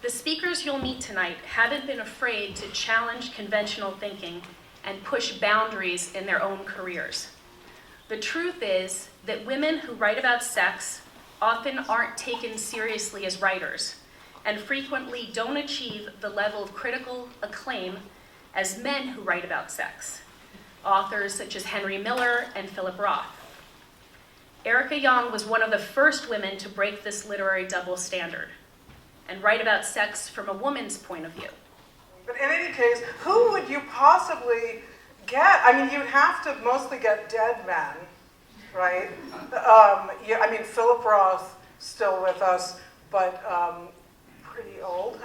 The speakers you'll meet tonight haven't been afraid to challenge conventional thinking and push boundaries in their own careers. The truth is that women who write about sex often aren't taken seriously as writers and frequently don't achieve the level of critical acclaim as men who write about sex, authors such as Henry Miller and Philip Roth. Erica Jong was one of the first women to break this literary double standard and write about sex from a woman's point of view. But in any case, who would you possibly get? I mean, you'd have to mostly get dead men, right? Yeah, I mean, Philip Roth, still with us, but pretty old.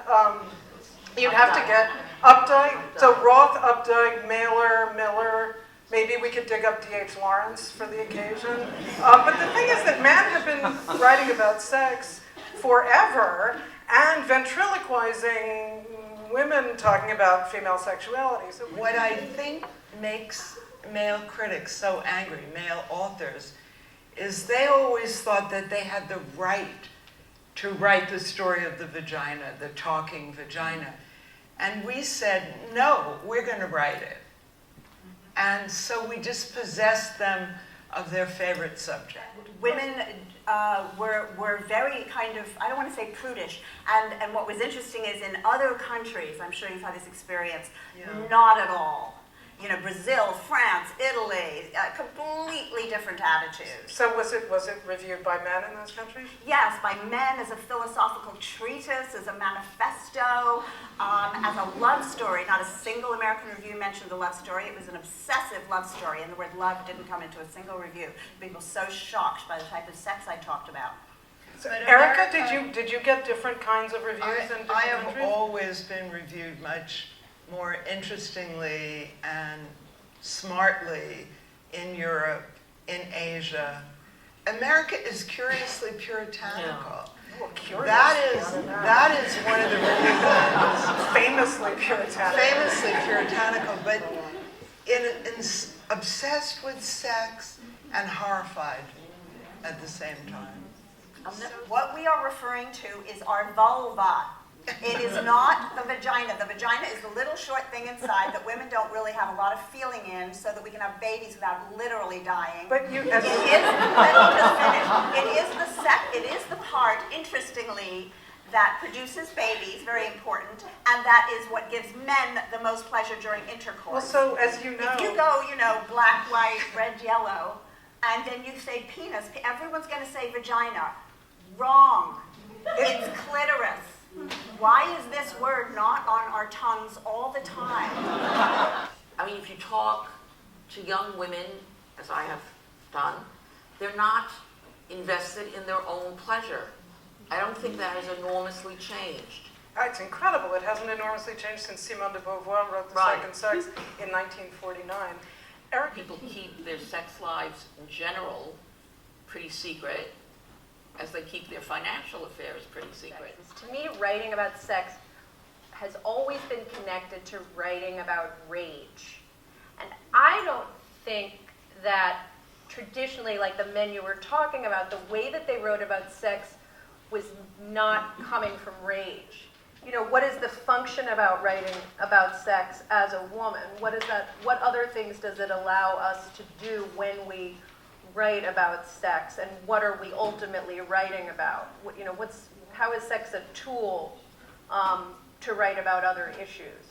You'd have to get Updike, so Roth, Updike, Miller, maybe we could dig up D.H. Lawrence for the occasion. But the thing is that men have been writing about sex forever and ventriloquizing women talking about female sexuality. So what I think makes male critics so angry, male authors, is they always thought that they had the right to write the story of the vagina, the talking vagina. And we said, no, we're going to write it. And so we dispossessed them of their favorite subject. Women were very kind of, I don't want to say prudish, and what was interesting is in other countries, I'm sure you've had this experience, not at all. You know, Brazil, France, Italy, completely different attitudes. So was it reviewed by men in those countries? Yes, by men as a philosophical treatise, as a manifesto, as a love story. Not a single American review mentioned the love story. It was an obsessive love story, and the word love didn't come into a single review. People were so shocked by the type of sex I talked about. So, Erica, did you get different kinds of reviews in different I have countries? always been reviewed much more interestingly and smartly in Europe, in Asia. America is curiously puritanical. Well, curious. That is one of the Famously puritanical. famously puritanical, but obsessed with sex and horrified at the same time. What we are referring to is our vulva. It is not the vagina. The vagina is the little short thing inside that women don't really have a lot of feeling in, so that we can have babies without literally dying. But you, Let me just finish. It is the part, interestingly, that produces babies, very important, and that is what gives men the most pleasure during intercourse. well, so as you know, If you go, black, white, red, yellow, and then you say penis, everyone's going to say vagina. Wrong. It's clitoris. Why is this word not on our tongues all the time? I mean, if you talk to young women, as I have done, they're not invested in their own pleasure. I don't think that has enormously changed. it's incredible. It hasn't enormously changed since Simone de Beauvoir wrote The Second Sex in 1949. Eric? People keep their sex lives in general pretty secret, as they keep their financial affairs pretty secret. To me, writing about sex has always been connected to writing about rage. And I don't think that traditionally, like the men you were talking about, the way that they wrote about sex was not coming from rage. What is the function about writing about sex as a woman? What other things does it allow us to do when we write about sex, and what are we ultimately writing about? How is sex a tool to write about other issues?